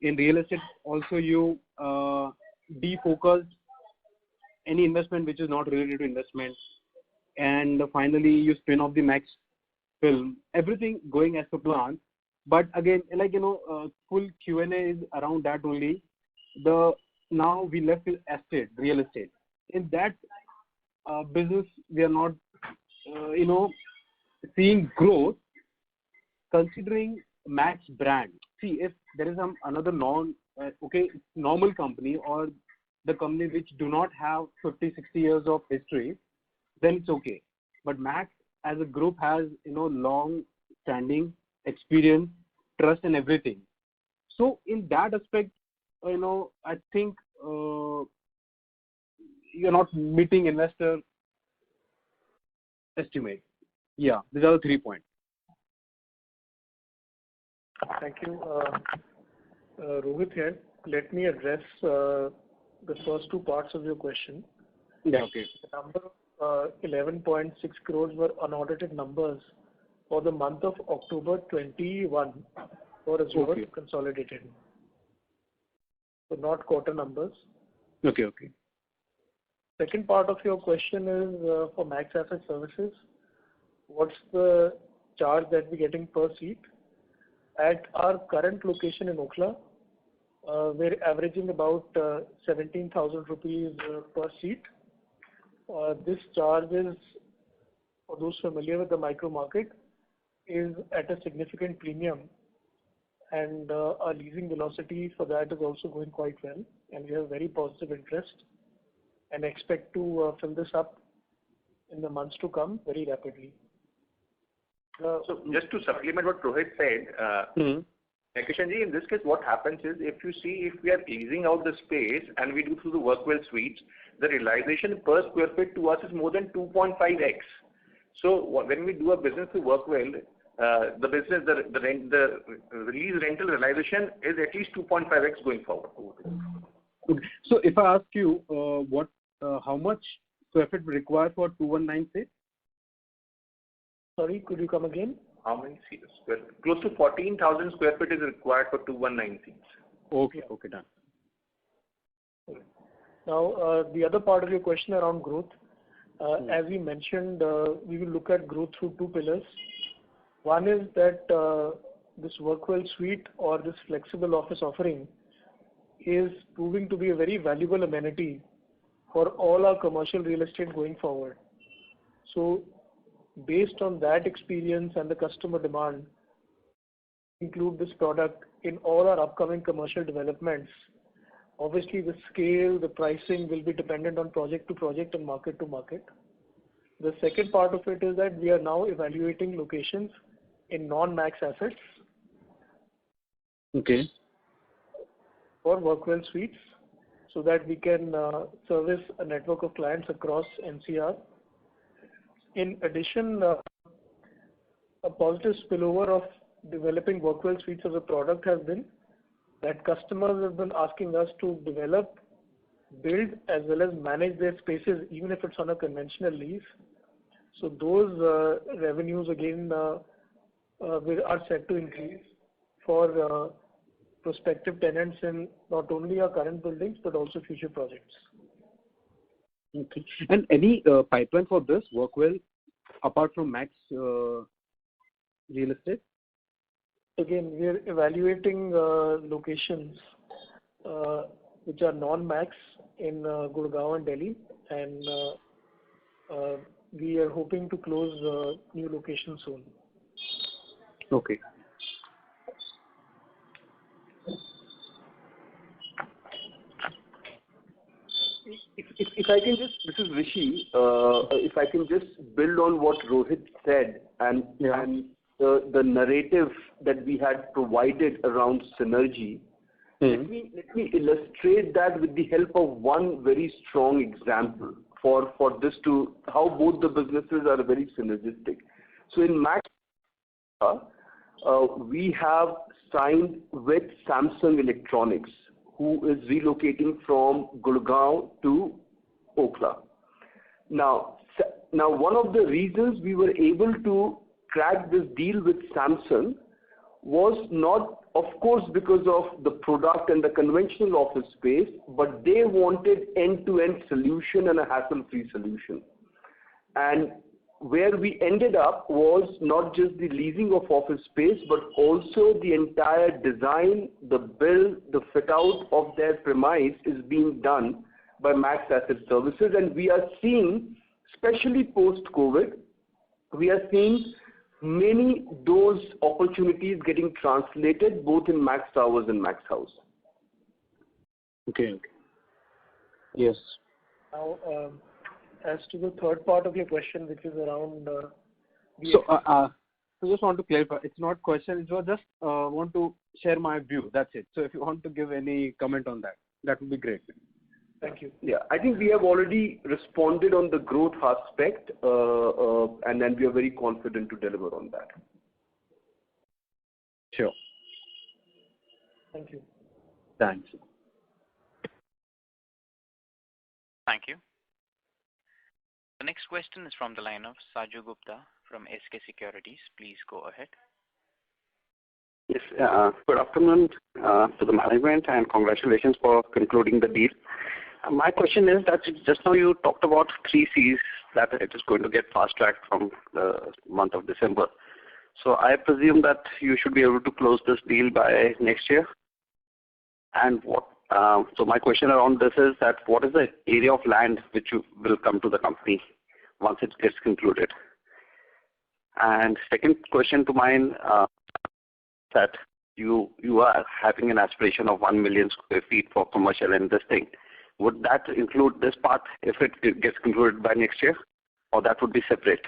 In real estate also you defocused any investment which is not related to investment, and finally you spin off the Max Film. Everything going as per plan. But again, full Q&A is around that only. Now we left with real estate. In that business, we are not, seeing growth. Considering Max brand, see if there is another normal company or the company which do not have 50-60 years of history, then it's okay. But Max as a group has long standing experience, trust, and everything. So in that aspect, I think you're not meeting investor estimate. Yeah, these are the 3 points. Thank you. Rohit here. Let me address the first two parts of your question. Yeah, okay. The number 11.6 crores were unaudited numbers for the month of October 21 for Azure consolidated. So not quarter numbers. Okay. Second part of your question is for Max Asset Services. What's the charge that we're getting per seat? At our current location in Okhla, we're averaging about 17,000 rupees per seat. This charge is, for those familiar with the micro market, is at a significant premium, and our leasing velocity for that is also going quite well, and we have very positive interest and expect to fill this up in the months to come very rapidly. So just to supplement what Rohit said, Kishanji, in this case, what happens is, if you see, if we are leasing out the space and we do through the WorkWell suites, the realization per square feet to us is more than 2.5x. So when we do a business through WorkWell, the business, the lease rental realization is at least 2.5x going forward. Okay. So if I ask you, how much square feet required for 219 seats? Sorry, could you come again? How many seats? Close to 14,000 square feet is required for 219 seats. Okay, okay, done. Now, the other part of your question around growth, as we mentioned, we will look at growth through two pillars. One is that this WorkWell suite or this flexible office offering is proving to be a very valuable amenity for all our commercial real estate going forward. So, based on that experience and the customer demand, include this product in all our upcoming commercial developments. Obviously, the scale, the pricing will be dependent on project to project and market to market. The second part of it is that we are now evaluating locations in non-max assets. Okay. For WorkWell suites, so that we can service a network of clients across NCR. In addition, a positive spillover of developing WorkWell suites as a product has been that customers have been asking us to develop, build, as well as manage their spaces, even if it's on a conventional lease. So those revenues again are set to increase for prospective tenants in not only our current buildings but also future projects. Okay. And any pipeline for this WorkWell apart from Max Real Estate? Again, we are evaluating locations which are non-Max in Gurgaon and Delhi, and we are hoping to close new locations soon. Okay. If I can just, this is Rishi, if I can just build on what Rohit said and the narrative that we had provided around synergy, let me illustrate that with the help of one very strong example for this to, how both the businesses are very synergistic. So in Max, we have signed with Samsung Electronics, who is relocating from Gurgaon to Okhla. Now, one of the reasons we were able to crack this deal with Samsung was not, of course, because of the product and the conventional office space, but they wanted end-to-end solution and a hassle-free solution. And where we ended up was not just the leasing of office space, but also the entire design, the build, the fit out of their premise is being done by Max Asset Services. And we are seeing, especially post-COVID, we are seeing many those opportunities getting translated both in Max Towers and Max House. Okay. Yes. Now, as to the third part of your question, which is around... I just want to clarify. It's not question. It was just want to share my view. That's it. So if you want to give any comment on that, that would be great. Thank you. Yeah, I think we have already responded on the growth aspect, and then we are very confident to deliver on that. Sure. Thank you. Thanks. Thank you. The next question is from the line of Saju Gupta from SK Securities. Please go ahead. Yes, good afternoon to the management and congratulations for concluding the deal. My question is that just now you talked about 3 Cs that it is going to get fast tracked from the month of December. So I presume that you should be able to close this deal by next year. And so my question around this is that what is the area of land which will come to the company once it gets concluded? And second question to mine, that you are having an aspiration of 1 million square feet for commercial and this thing. Would that include this part if it gets concluded by next year, or that would be separate?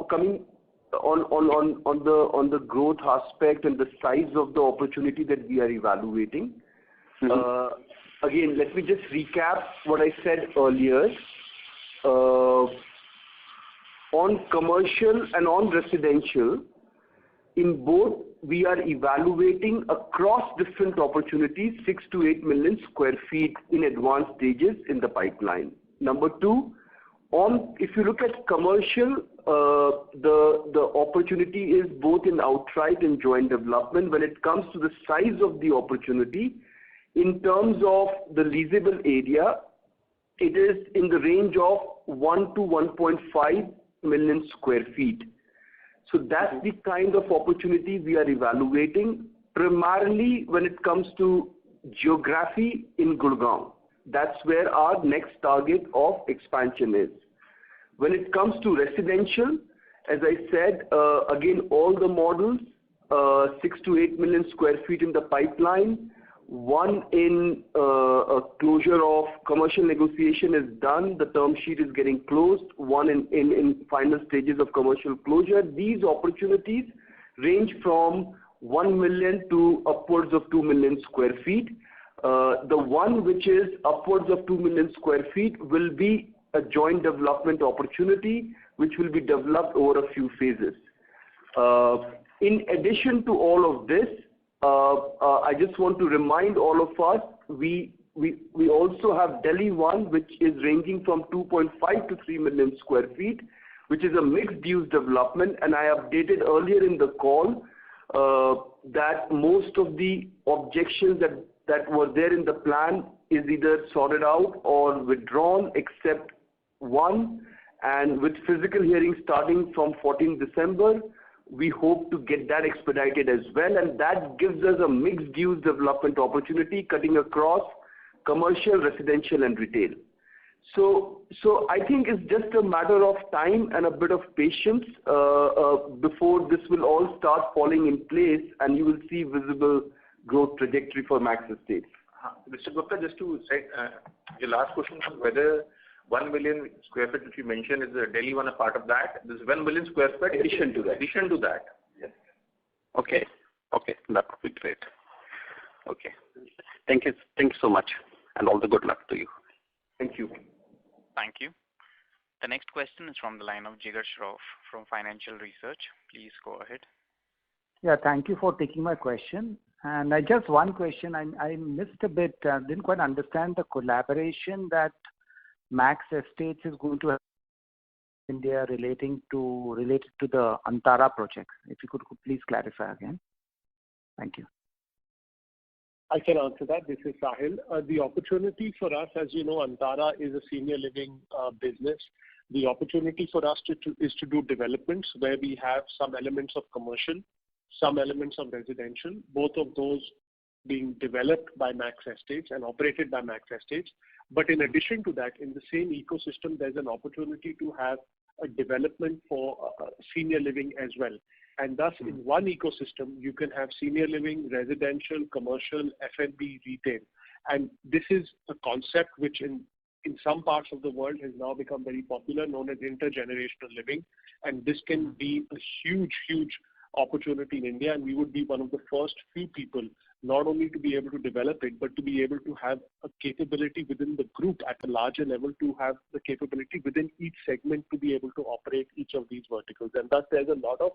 Coming on the growth aspect and the size of the opportunity that we are evaluating. Again, let me just recap what I said earlier. On commercial and on residential, in both we are evaluating across different opportunities 6 to 8 million square feet in advanced stages in the pipeline. Number two, if you look at commercial, the opportunity is both in outright and joint development. When it comes to the size of the opportunity, in terms of the leasable area, it is in the range of 1 to 1.5 million square feet. So that's the kind of opportunity we are evaluating, primarily when it comes to geography in Gurgaon. That's where our next target of expansion is. When it comes to residential, as I said, again, all the models, 6 to 8 million square feet in the pipeline. One in closure of commercial negotiation is done. The term sheet is getting closed. One in final stages of commercial closure. These opportunities range from 1 million to upwards of 2 million square feet. The one which is upwards of 2 million square feet will be a joint development opportunity which will be developed over a few phases. In addition to all of this, I just want to remind all of us, we also have Delhi 1, which is ranging from 2.5 to 3 million square feet, which is a mixed-use development. And I updated earlier in the call that most of the objections that were there in the plan is either sorted out or withdrawn, except one. And with physical hearing starting from 14 December, we hope to get that expedited as well, and that gives us a mixed-use development opportunity cutting across commercial, residential, and retail. So I think it's just a matter of time and a bit of patience before this will all start falling in place, and you will see visible growth trajectory for Max Estates. Mr. Gupta, just to say, your last question was whether 1 million square feet which you mentioned is the Delhi 1 a part of that. This 1 million square feet addition to that. Yes. Okay, that would be great. Okay, thank you so much, and all the good luck to you. Thank you. Thank you. The next question is from the line of Jigar Shroff from Financial Research. Please go ahead. Yeah, thank you for taking my question. And I just one question. I missed a bit. Didn't quite understand the collaboration that Max Estates is going to have in India related to the Antara project. If you could please clarify again. Thank you. I can answer that. This is Sahil. The opportunity for us, as you know, Antara is a senior living business. The opportunity for us is to do developments where we have some elements of commercial, some elements of residential, both of those being developed by Max Estates and operated by Max Estates. But in addition to that, in the same ecosystem, there's an opportunity to have a development for senior living as well. And thus, in one ecosystem, you can have senior living, residential, commercial, F&B, retail. And this is a concept which in some parts of the world has now become very popular, known as intergenerational living. And this can be a huge, huge opportunity in India, and we would be one of the first few people not only to be able to develop it, but to be able to have a capability within the group at a larger level, to have the capability within each segment to be able to operate each of these verticals. And thus there's a lot of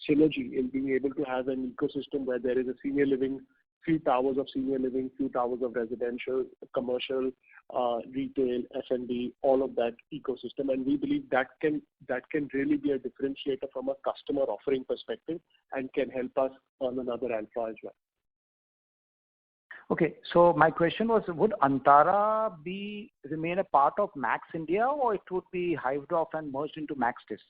synergy in being able to have an ecosystem where there is a senior living, few towers of senior living, few towers of residential, commercial, retail, F&B, all of that ecosystem. And we believe that can really be a differentiator from a customer offering perspective and can help us on another alpha as well. Okay. So my question was, would Antara remain a part of Max India, or it would be hived off and merged into Max Estates?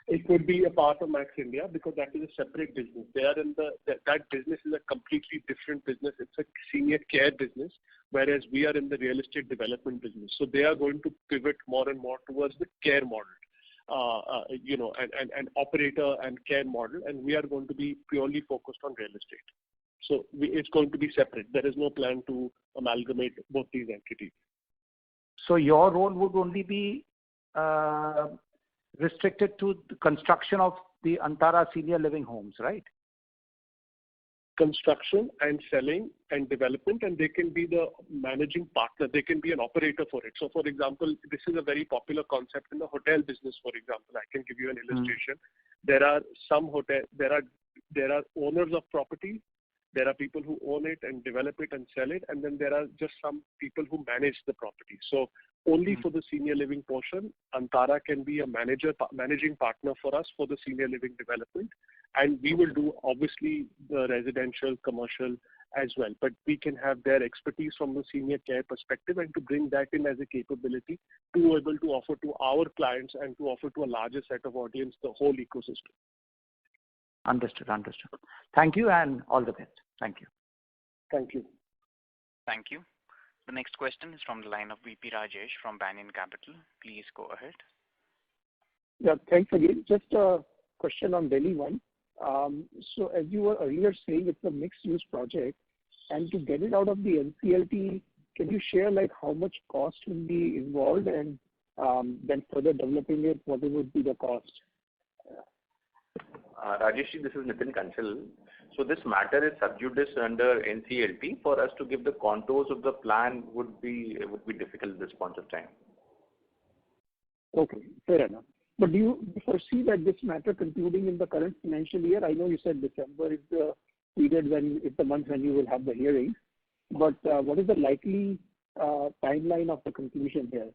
It would be a part of Max India because that is a separate business. They are that business is a completely different business. It's a senior care business, whereas we are in the real estate development business. So they are going to pivot more and more towards the care model, an operator and care model, and we are going to be purely focused on real estate. So it's going to be separate. There is no plan to amalgamate both these entities. So your role would only be restricted to the construction of the Antara senior living homes, right? Construction and selling and development, and they can be the managing partner. They can be an operator for it. So, for example, this is a very popular concept in the hotel business. For example, I can give you an illustration. There are some there are owners of property. There are people who own it and develop it and sell it, and then there are just some people who manage the property. So only for the senior living portion, Antara can be a managing partner for us for the senior living development, and we will do obviously the residential, commercial as well. But we can have their expertise from the senior care perspective and to bring that in as a capability to be able to offer to our clients and to offer to a larger set of audience the whole ecosystem. Understood. Thank you and all the best. Thank you. Thank you. Thank you. The next question is from the line of VP Rajesh from Banyan Capital. Please go ahead. Yeah, thanks again. Just a question on Delhi One. So as you were earlier saying, it's a mixed-use project, and to get it out of the NCLT, can you share like how much cost will be involved, and then further developing it, what would be the cost? Rajesh, this is Nitin Kanchal. So this matter is sub judice under NCLT. For us to give the contours of the plan would be difficult at this point of time. Okay, fair enough. But do you foresee that this matter concluding in the current financial year? I know you said December is the period it's the month when you will have the hearing. But what is the likely timeline of the conclusion here?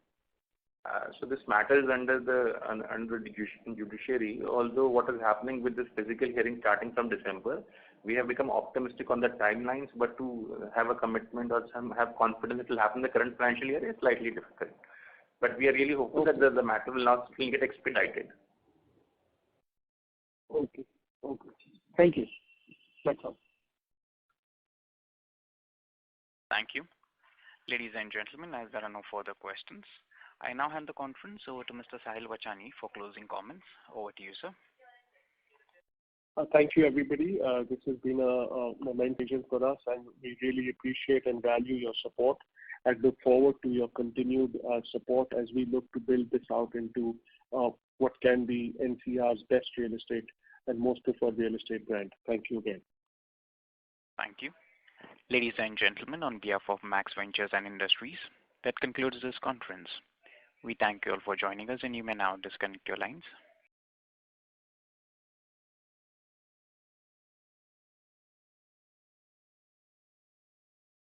So this matter is under the judiciary. Although what is happening with this physical hearing starting from December, we have become optimistic on the timelines, but to have a commitment or have confidence it will happen in the current financial year is slightly difficult. But we are really hopeful that the matter will get expedited. Okay. Thank you. That's all. Thank you. Ladies and gentlemen, as there are no further questions, I now hand the conference over to Mr. Sahil Vachani for closing comments. Over to you, sir. Thank you, everybody. This has been a momentous for us, and we really appreciate and value your support and look forward to your continued support as we look to build this out into what can be NCR's best real estate and most preferred real estate brand. Thank you again. Thank you. Ladies and gentlemen, on behalf of Max Ventures and Industries, that concludes this conference. We thank you all for joining us, and you may now disconnect your lines.